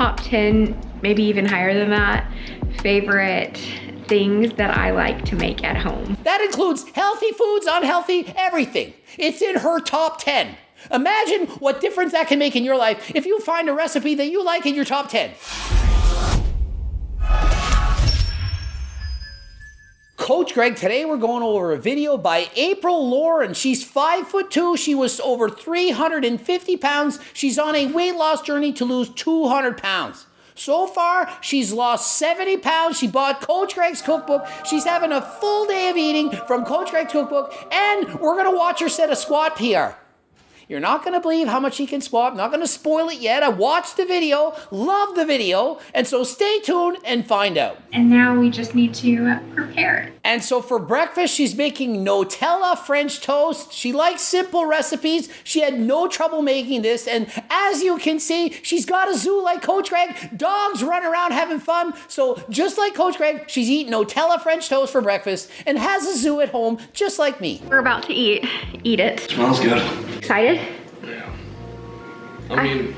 top 10, maybe even higher than that, favorite things that I like to make at home. That includes healthy foods, unhealthy, everything. It's in her top 10. Imagine what difference that can make in your life if you find a recipe that you like in your top 10. Coach Greg, today we're going over a video by April Lauren. She's 5'2". She was over 350 pounds. She's on a weight loss journey to lose 200 pounds. So far, she's lost 70 pounds. She bought Coach Greg's cookbook. She's having a full day of eating from Coach Greg's cookbook. And we're going to watch her set a squat PR. You're not going to believe how much she can squat. I'm not going to spoil it yet. I watched the video, loved the video, and so stay tuned and find out. And now we just need to prepare it. And so for breakfast, she's making Nutella French toast. She likes simple recipes. She had no trouble making this. And as you can see, she's got a zoo like Coach Greg. Dogs run around having fun. So just like Coach Greg, she's eating Nutella French toast for breakfast and has a zoo at home just like me. We're about to eat it. Smells good. Excited? Yeah. I mean,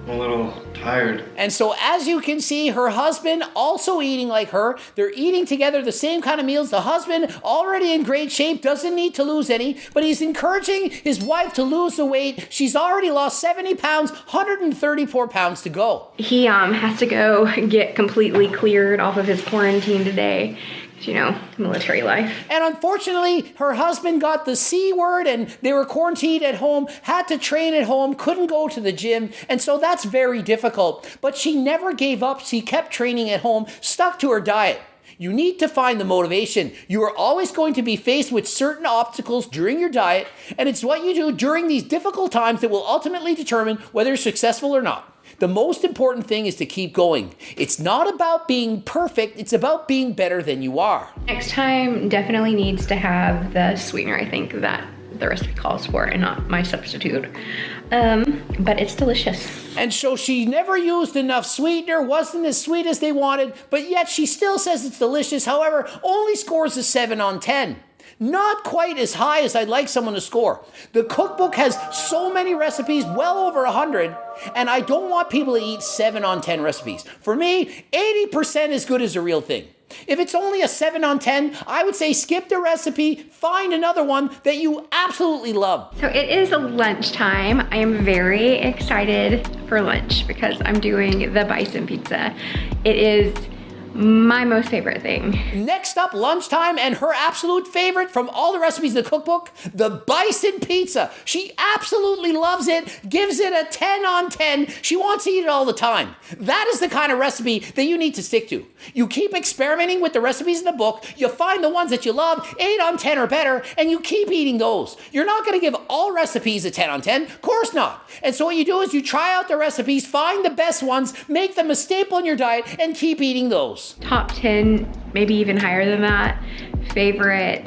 I'm a little tired. And so as you can see, her husband also eating like her. They're eating together the same kind of meals. The husband already in great shape, doesn't need to lose any, but he's encouraging his wife to lose the weight. She's already lost 70 pounds, 134 pounds to go. He has to go get completely cleared off of his quarantine today. You know, military life. And unfortunately, her husband got the C word and they were quarantined at home, had to train at home, couldn't go to the gym. And so that's very difficult. But she never gave up. She kept training at home, stuck to her diet. You need to find the motivation. You are always going to be faced with certain obstacles during your diet. And it's what you do during these difficult times that will ultimately determine whether you're successful or not. The most important thing is to keep going. It's not about being perfect, it's about being better than you are. Next time definitely needs to have the sweetener, I think, that the recipe calls for and not my substitute. But it's delicious. And so she never used enough sweetener, wasn't as sweet as they wanted, but yet she still says it's delicious. However, only scores a 7 on 10. Not quite as high as I'd like someone to score. The cookbook has so many recipes, well over 100, and I don't want people to eat 7 on 10 recipes. For me, 80% is good as a real thing. If it's only a 7 on 10, I would say skip the recipe, find another one that you absolutely love. So it is lunchtime. I am very excited for lunch because I'm doing the bison pizza. It is my most favorite thing. Next up, lunchtime, and her absolute favorite from all the recipes in the cookbook, the bison pizza. She absolutely loves it, gives it a 10 on 10. She wants to eat it all the time. That is the kind of recipe that you need to stick to. You keep experimenting with the recipes in the book, you find the ones that you love, 8 on 10 or better, and you keep eating those. You're not gonna give all recipes a 10 on 10, of course not. And so what you do is you try out the recipes, find the best ones, make them a staple in your diet, and keep eating those. Top 10, maybe even higher than that, favorite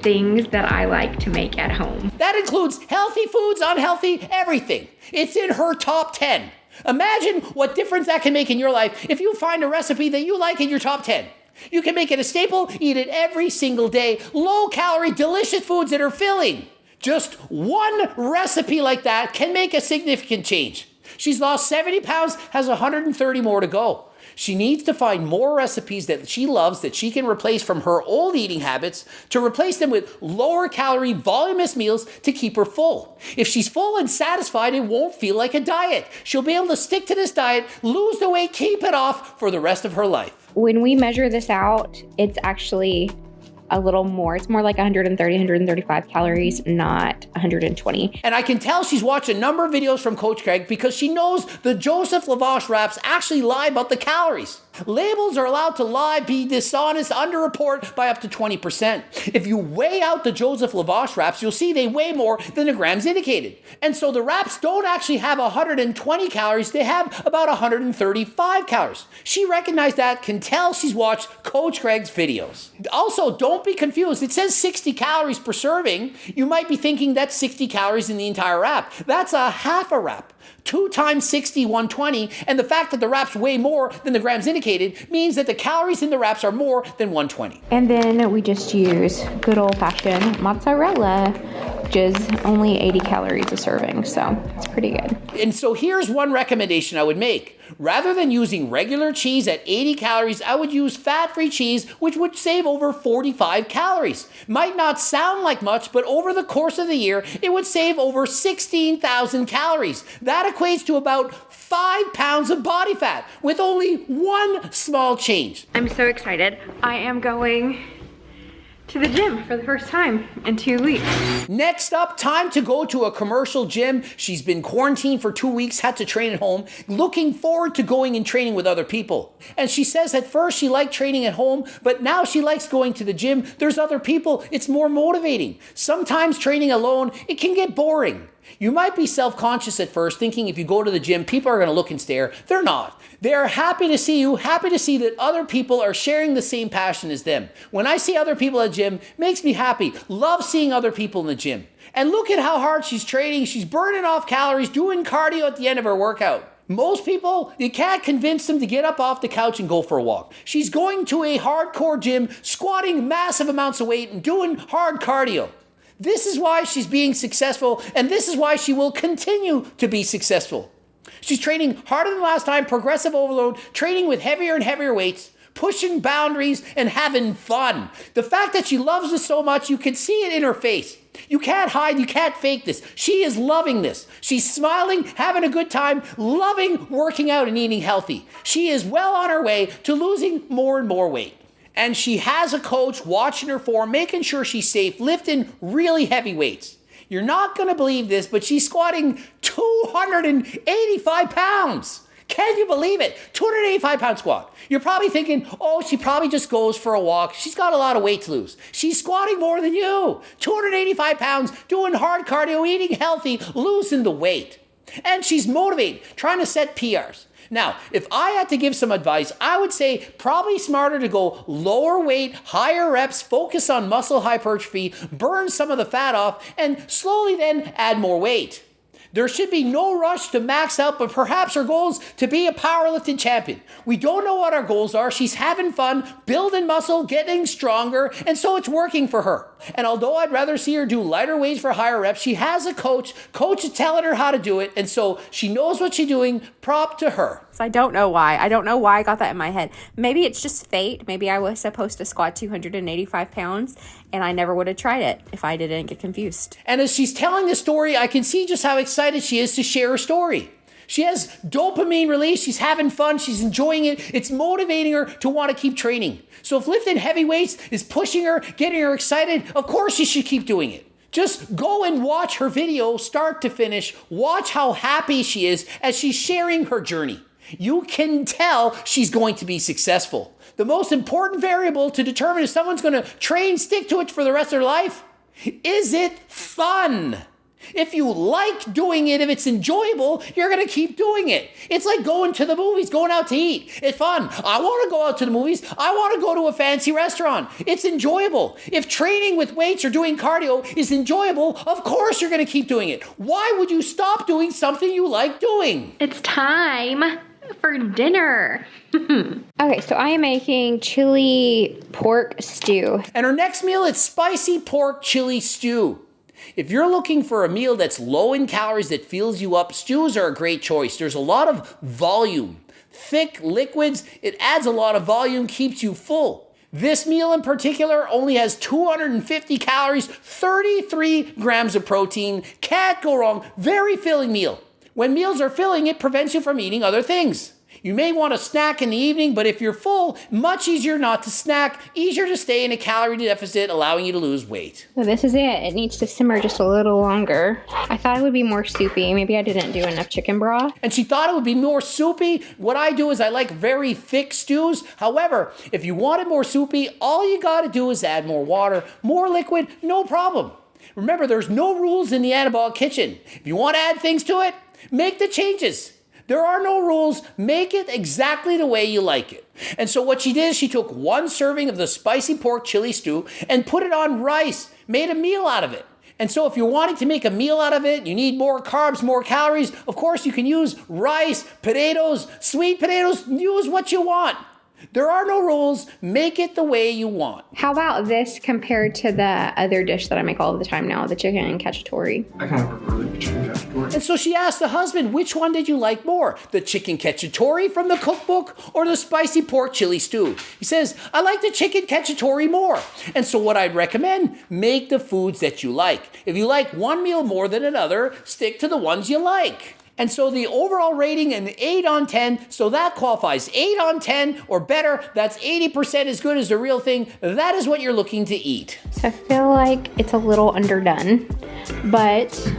things that I like to make at home. That includes healthy foods, unhealthy, everything. It's in her top 10. Imagine what difference that can make in your life if you find a recipe that you like in your top 10. You can make it a staple, eat it every single day. Low calorie, delicious foods that are filling. Just one recipe like that can make a significant change. She's lost 70 pounds, has 130 more to go. She needs to find more recipes that she loves that she can replace from her old eating habits to replace them with lower calorie, voluminous meals to keep her full. If she's full and satisfied, it won't feel like a diet. She'll be able to stick to this diet, lose the weight, keep it off for the rest of her life. When we measure this out, it's actually a little more. It's more like 130, 135 calories, not 120. And I can tell she's watched a number of videos from Coach Greg because she knows the Joseph Lavash wraps actually lie about the calories. Labels are allowed to lie, be dishonest, underreport by up to 20%. If you weigh out the Joseph Lavash wraps, you'll see they weigh more than the grams indicated. And so the wraps don't actually have 120 calories, they have about 135 calories. She recognized that, can tell she's watched Coach Greg's videos. Also, don't be confused. It says 60 calories per serving. You might be thinking that's 60 calories in the entire wrap. That's a half a wrap. 2 times 60, 120, and the fact that the wraps weigh more than the grams indicated means that the calories in the wraps are more than 120. And then we just use good old-fashioned mozzarella which is only 80 calories a serving, so it's pretty good. And so here's one recommendation I would make. Rather than using regular cheese at 80 calories, I would use fat-free cheese, which would save over 45 calories. Might not sound like much, but over the course of the year, it would save over 16,000 calories. That equates to about 5 pounds of body fat with only one small change. I'm so excited. I am going to the gym for the first time in 2 weeks. Next up, time to go to a commercial gym. She's been quarantined for 2 weeks, had to train at home, looking forward to going and training with other people. And she says at first she liked training at home, but now she likes going to the gym. There's other people. It's more motivating. Sometimes training alone, it can get boring. You might be self-conscious at first, thinking if you go to the gym, people are going to look and stare. They're not. They are happy to see you, happy to see that other people are sharing the same passion as them. When I see other people at the gym, it makes me happy. Love seeing other people in the gym. And look at how hard she's training. She's burning off calories, doing cardio at the end of her workout. Most people, you can't convince them to get up off the couch and go for a walk. She's going to a hardcore gym, squatting massive amounts of weight and doing hard cardio. This is why she's being successful, and this is why she will continue to be successful. She's training harder than last time, progressive overload, training with heavier and heavier weights, pushing boundaries, and having fun. The fact that she loves this so much, you can see it in her face. You can't hide, you can't fake this. She is loving this. She's smiling, having a good time, loving working out and eating healthy. She is well on her way to losing more and more weight. And she has a coach watching her form, making sure she's safe, lifting really heavy weights. You're not going to believe this, but she's squatting 285 pounds. Can you believe it? 285 pound squat. You're probably thinking, oh, she probably just goes for a walk. She's got a lot of weight to lose. She's squatting more than you. 285 pounds, doing hard cardio, eating healthy, losing the weight. And she's motivated, trying to set PRs. Now, if I had to give some advice, I would say probably smarter to go lower weight, higher reps, focus on muscle hypertrophy, burn some of the fat off, and slowly then add more weight. There should be no rush to max out, but perhaps her goal is to be a powerlifting champion. We don't know what our goals are. She's having fun, building muscle, getting stronger, and so it's working for her. And although I'd rather see her do lighter weights for higher reps, she has a coach. Coach is telling her how to do it, and so she knows what she's doing. Prop to her. So I don't know why. I don't know why I got that in my head. Maybe it's just fate. Maybe I was supposed to squat 285 pounds, and I never would have tried it if I didn't get confused. And as she's telling the story, I can see just how excited she is to share her story. She has dopamine release. She's having fun. She's enjoying it. It's motivating her to want to keep training. So if lifting heavy weights is pushing her, getting her excited, of course she should keep doing it. Just go and watch her video start to finish. Watch how happy she is as she's sharing her journey. You can tell she's going to be successful. The most important variable to determine if someone's going to train, stick to it for the rest of their life, is it fun? If you like doing it, if it's enjoyable, you're going to keep doing it. It's like going to the movies, going out to eat. It's fun. I want to go out to the movies. I want to go to a fancy restaurant. It's enjoyable. If training with weights or doing cardio is enjoyable, of course you're going to keep doing it. Why would you stop doing something you like doing? It's time for dinner. Okay, so I am making chili pork stew. And our next meal is spicy pork chili stew. If you're looking for a meal that's low in calories that fills you up, stews are a great choice. There's a lot of volume. Thick liquids, it adds a lot of volume, keeps you full. This meal in particular only has 250 calories, 33 grams of protein. Can't go wrong. Very filling meal. When meals are filling, it prevents you from eating other things. You may want to snack in the evening, but if you're full, much easier not to snack, easier to stay in a calorie deficit, allowing you to lose weight. So this is it. It needs to simmer just a little longer. I thought it would be more soupy. Maybe I didn't do enough chicken broth. And she thought it would be more soupy. What I do is I like very thick stews. However, if you want it more soupy, all you got to do is add more water, more liquid, no problem. Remember, there's no rules in the anabolic kitchen. If you want to add things to it, make the changes. There are no rules. Make it exactly the way you like it. And so what she did is she took 1 serving of the spicy pork chili stew and put it on rice, made a meal out of it. And so if you're wanting to make a meal out of it, you need more carbs, more calories, of course you can use rice, potatoes, sweet potatoes, use what you want. There are no rules. Make it the way you want. How about this compared to the other dish that I make all the time now, the Chickencacciatore? I kind of prefer the Chickencacciatore. And so she asked the husband, which one did you like more? The Chickencacciatore from the cookbook or the spicy pork chili stew? He says, I like the Chickencacciatore more. And so what I'd recommend, make the foods that you like. If you like one meal more than another, stick to the ones you like. And so the overall rating, an 8 on 10, so that qualifies. 8 on 10 or better, that's 80% as good as the real thing. That is what you're looking to eat. So I feel like it's a little underdone, but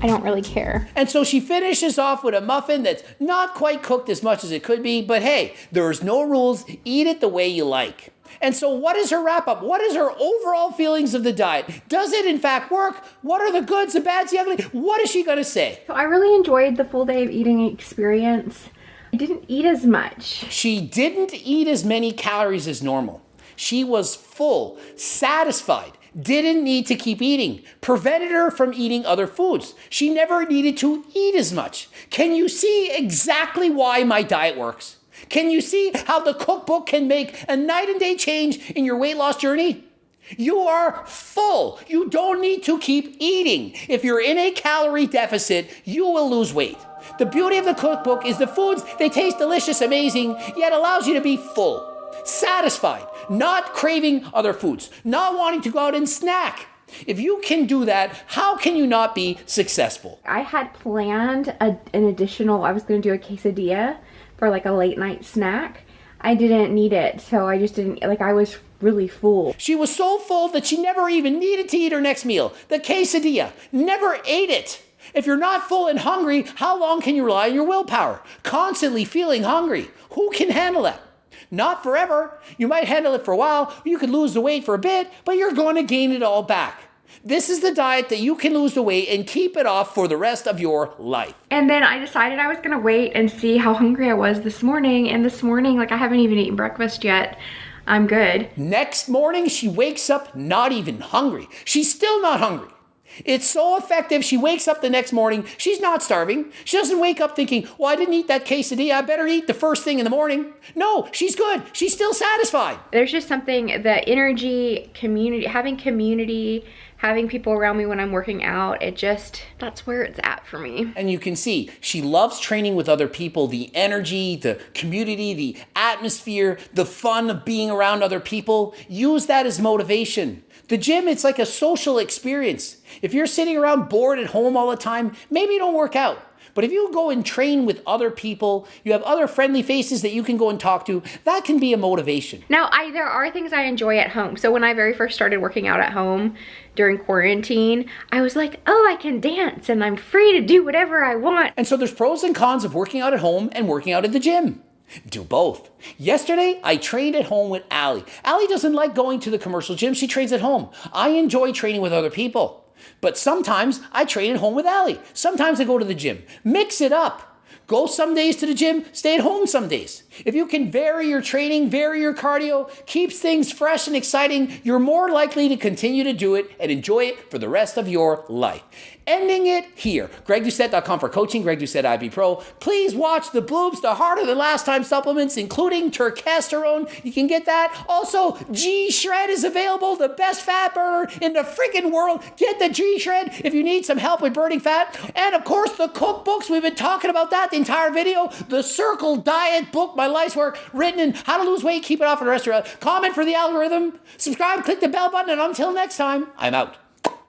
I don't really care. And so she finishes off with a muffin that's not quite cooked as much as it could be, but hey, there's no rules. Eat it the way you like. And so what is her wrap up? What is her overall feelings of the diet? Does it in fact work? What are the goods, the bads, the ugly? What is she gonna say? So I really enjoyed the full day of eating experience. I didn't eat as much. She didn't eat as many calories as normal. She was full, satisfied, didn't need to keep eating, prevented her from eating other foods. She never needed to eat as much. Can you see exactly why my diet works? Can you see how the cookbook can make a night and day change in your weight loss journey? You are full. You don't need to keep eating. If you're in a calorie deficit, you will lose weight. The beauty of the cookbook is the foods, they taste delicious, amazing, yet allows you to be full, satisfied, not craving other foods, not wanting to go out and snack. If you can do that, how can you not be successful? I had planned I was going to do a quesadilla for like a late night snack. I didn't need it, so I just didn't, I was really full. She was so full that she never even needed to eat her next meal. The quesadilla, never ate it. If you're not full and hungry, how long can you rely on your willpower? Constantly feeling hungry. Who can handle that? Not forever. You might handle it for a while. You could lose the weight for a bit, but you're going to gain it all back. This is the diet that you can lose the weight and keep it off for the rest of your life. And then I decided I was gonna wait and see how hungry I was this morning. And this morning, I haven't even eaten breakfast yet. I'm good. Next morning, she wakes up not even hungry. She's still not hungry. It's so effective. She wakes up the next morning. She's not starving. She doesn't wake up thinking, well, I didn't eat that quesadilla. I better eat the first thing in the morning. No, she's good. She's still satisfied. There's just something, the energy, community, having people around me when I'm working out, that's where it's at for me. And you can see she loves training with other people, the energy, the community, the atmosphere, the fun of being around other people. Use that as motivation. The gym, it's like a social experience. If you're sitting around bored at home all the time, maybe don't work out. But if you go and train with other people, you have other friendly faces that you can go and talk to, that can be a motivation. Now, there are things I enjoy at home. So when I very first started working out at home during quarantine, I was like, oh, I can dance and I'm free to do whatever I want. And so there's pros and cons of working out at home and working out at the gym. Do both. Yesterday, I trained at home with Allie. Allie doesn't like going to the commercial gym. She trains at home. I enjoy training with other people. But sometimes I train at home with Allie. Sometimes I go to the gym. Mix it up. Go some days to the gym, stay at home some days. If you can vary your training, vary your cardio, keeps things fresh and exciting, you're more likely to continue to do it and enjoy it for the rest of your life. Ending it here. GregDoucette.com for coaching, Greg Doucette IB Pro. Please watch the Bloobs, the Harder Than Last Time supplements, including Turkesterone. You can get that. Also, G-Shred is available, the best fat burner in the freaking world. Get the G-Shred if you need some help with burning fat. And of course, the cookbooks. We've been talking about that the entire video. The Circle Diet book, my life's work, written in how to lose weight, keep it off for the rest of your life. Comment for the algorithm. Subscribe, click the bell button, and until next time, I'm out.